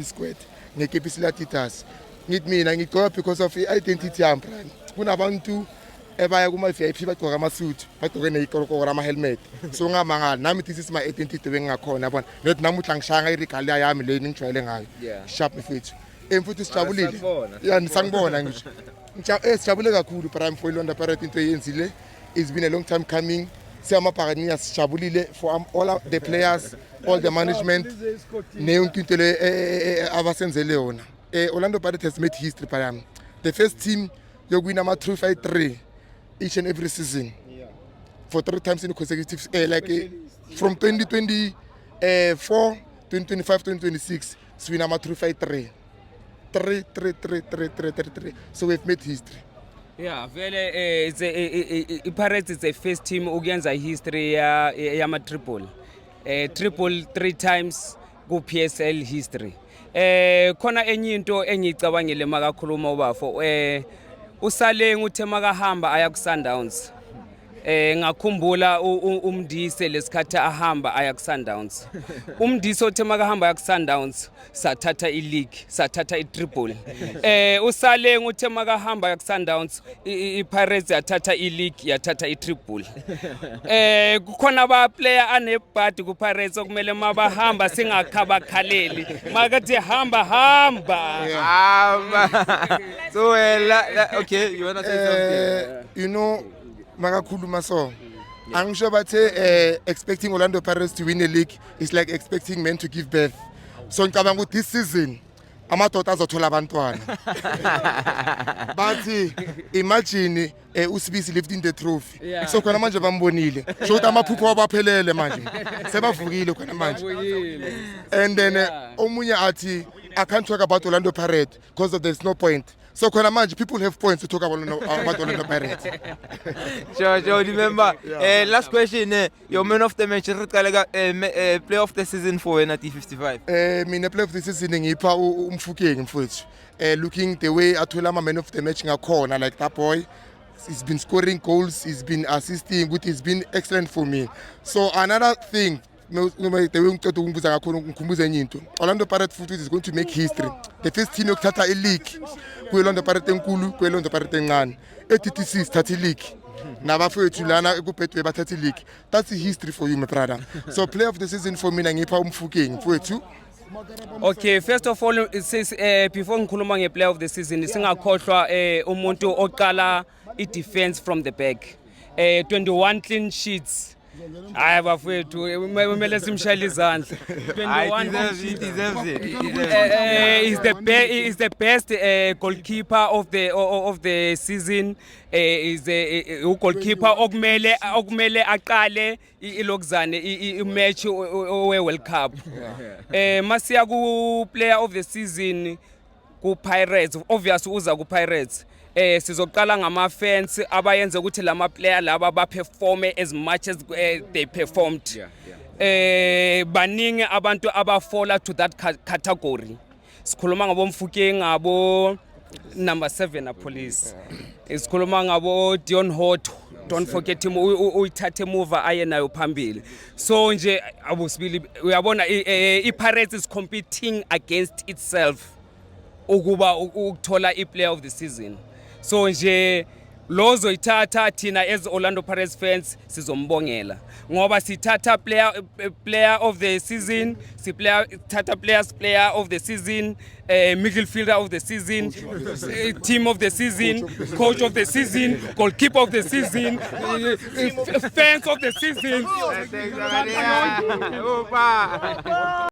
squad ngekepa isilatitas ngithi mina ngigcoka because of identity yami kunabantu ebaya kuma VIP bagcoka amasuit bagcoke neyikolokora ama helmet so ngamangala nami this is my identity bengakhona yabona not namuhla ngishaya irigalia yami le ngijwayele ngayo sharp mfethu emfuthi sijabulile yani sangibona ngisho sijabule kakhulu prime for Orlando Pirates into eyenzile. It's been a long time coming. Siyamabhakaniya sijabulile for all the players, all the management neyonke into le abasenzele yona. Orlando Pirates has made history prime. The first team yokuwina ama trophy 3 each and every season. For 3 times in consecutive from 2024, 2025, 2026 so we win ama trophy 3. So we've made history. Yeah, vele Pirates is the first team ukuyenza history yama triple. Triple 3 times ku PSL history. Khona enye into engicabangile makakhuluma ubafo. Usale nguthe makahamba aya ku Sundowns. Ngakhumbula umndise lesikhathi ahamba aya ku Sundowns. Umndise othe makahamba aya ku Sundowns sathatha ileague, sathatha itriple. Usale nguthe makahamba aya ku Sundowns iPirates yathatha ileague, yathatha itriple. Kukhona aba player anebhadi ku Pirates okumele mabahamba singakhabakhaleli. Makathi hamba. So okay, you want to say something? You know makakhuluma so angisho bathe expecting Orlando Pirates to win a league is like expecting men to give birth. So ngicabanga ukuthi this season amadoda azothola abantwana. But imagine uSibisi lifting the trophy. So khona manje bambonile. Sho ukuthi amaphupho wabaphelele manje. Sebavukile khona manje. And then omunye athi I can't talk about Orlando Pirates because there's no point. So khona manje people have points to talk about Orlando Pirates. Sure, remember. Last question, your man of the match, play of the season for T55. Mina play of the season ngipha umfukeng mfowethu. Looking the way athola ama man of the match ngakhona like that boy. He's been scoring goals, he's been assisting, which has been excellent for me. So another thing, Orlando Pirates futhi is going to make history. The first team yokuthatha i-league ku-Orlando Pirates enkulu ku-Orlando Pirates encane. TTC sithatha i-league. Nabafowethu lana ekubhedwe bathatha i-league. That's a history for you my brother. So player of the season for mina ngipha umfukeng mfowethu. Okay, first of all before ngikhuluma ngeplayer of the season singakhohlwa umuntu oqala i-defense from the back. 21 clean sheets. Hayi bafowethu kumele simshayele izandla. 21 is the best goalkeeper of the season. Is a goalkeeper okumele aqale ilokuzane imatch we World Cup. Masiya ku player of the season ku Pirates, obviously uza ku Pirates. Sizoqala ngama fans abayenze ukuthi lama player laba ba perform as much as they performed. Baningi abantu abafola to that category. Sikhuluma ngabo Mfukeng, ngabo number 7 police. Sikhuluma ngabo Dion Hot. Don't forget him, uyithathe move aye nayo phambili. So nje abusibili uyabona iPirates is competing against itself ukuba ukuthola iplayer of the season. So nje lozo ithatha thina as Orlando Pirates fans sizombongela ngoba sithatha player of the season, tata player of the season, midfielder of the season, team of the season, coach of the season, goalkeeper of the season, fans of the season.